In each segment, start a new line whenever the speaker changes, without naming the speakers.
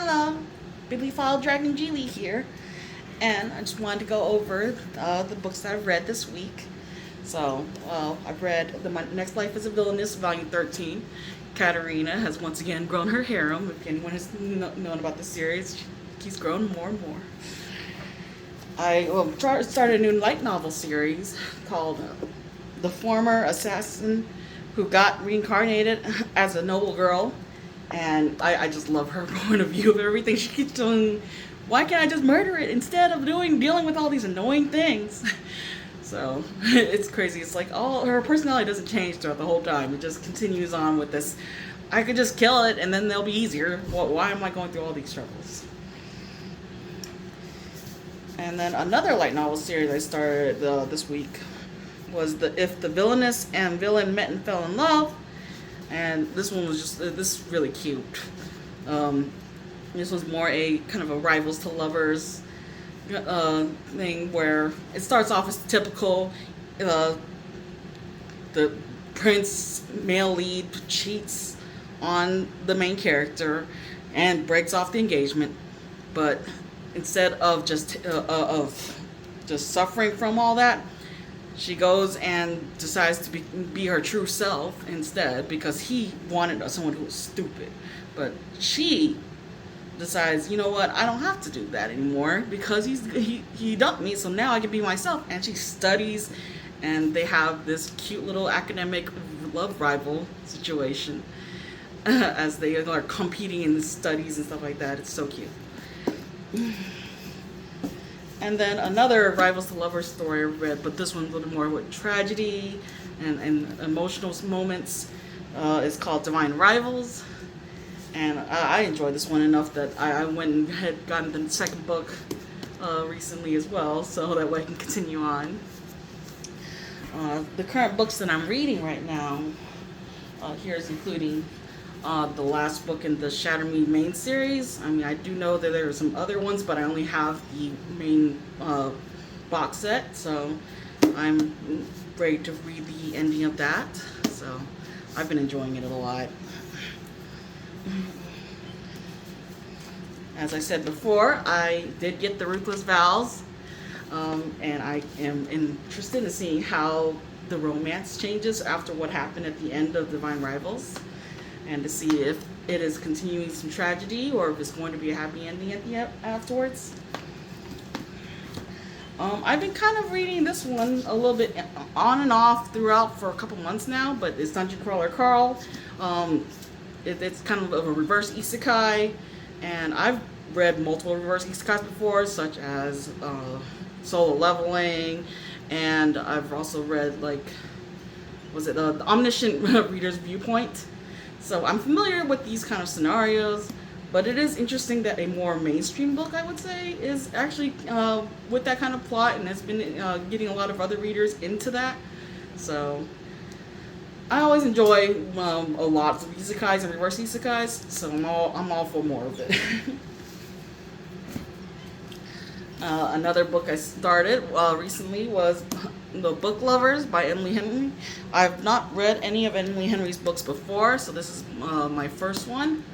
Hello, Bibliophile Dragon Geely here, and I just wanted to go over the books that I've read this week. So, I've read My Next Life is a Villainess, Volume 13. Katarina has once again grown her harem. If anyone has known about the series, she's grown more and more. I started a new light novel series called The Former Assassin Who Got Reincarnated as a Noble Girl. And I just love her point of view of everything. She keeps doing, why can't I just murder it instead of dealing with all these annoying things? So it's crazy. It's like all her personality doesn't change throughout the whole time. It just continues on with this. I could just kill it and then they'll be easier. Why am I going through all these struggles? And then another light novel series I started this week was If the Villainess and Villain Met and Fell in Love. And this one was just this is really cute. This was more a kind of a rivals to lovers thing where it starts off as typical. The prince male lead cheats on the main character and breaks off the engagement, but instead of just suffering from all that, she goes and decides to be her true self instead because he wanted someone who was stupid. But she decides, you know what, I don't have to do that anymore because he dumped me, so now I can be myself. And she studies, and they have this cute little academic love rival situation as they are competing in studies and stuff like that. It's so cute. And then another Rivals to Lovers story I read, but this one's a little more with tragedy and emotional moments, is called Divine Rivals. And I enjoyed this one enough that I went and had gotten the second book recently as well, so that way I can continue on. The current books that I'm reading right now, here's including the last book in the Shatter Me main series. I mean, I do know that there are some other ones, but I only have the main box set, so I'm ready to read the ending of that. So I've been enjoying it a lot. As I said before, I did get the Ruthless Vows, and I am interested in seeing how the romance changes after what happened at the end of Divine Rivals, and to see if it is continuing some tragedy or if it's going to be a happy ending at the afterwards. I've been kind of reading this one a little bit on and off throughout for a couple months now, but it's Dungeon Crawler Carl. It's kind of a reverse isekai, and I've read multiple reverse isekais before, such as Solo Leveling, and I've also read, like, the Omniscient Reader's Viewpoint. So I'm familiar with these kind of scenarios, but it is interesting that a more mainstream book, I would say, is actually with that kind of plot, and has been getting a lot of other readers into that. So I always enjoy a lot of isekais and reverse isekais, so I'm all for more of it. Another book I started recently was The Book Lovers by Emily Henry. I've not read any of Emily Henry's books before, so this is my first one.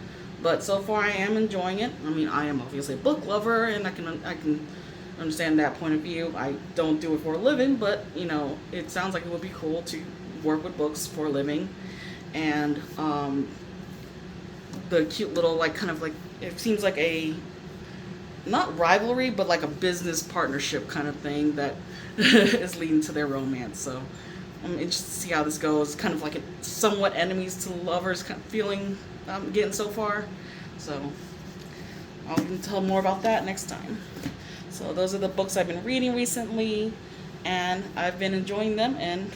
But so far I am enjoying it. I mean, I am obviously a book lover, and I can understand that point of view. I don't do it for a living, but you know, it sounds like it would be cool to work with books for a living. And the cute little, like, kind of like, it seems like a, not rivalry, but like a business partnership kind of thing that is leading to their romance. So I'm interested to see how this goes. Kind of like a somewhat enemies to lovers kind of feeling I'm getting so far. So I'll tell more about that next time. So those are the books I've been reading recently, and I've been enjoying them, and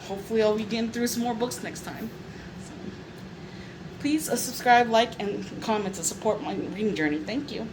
hopefully I'll be getting through some more books next time. So please subscribe, like, and comment to support my reading journey. Thank you.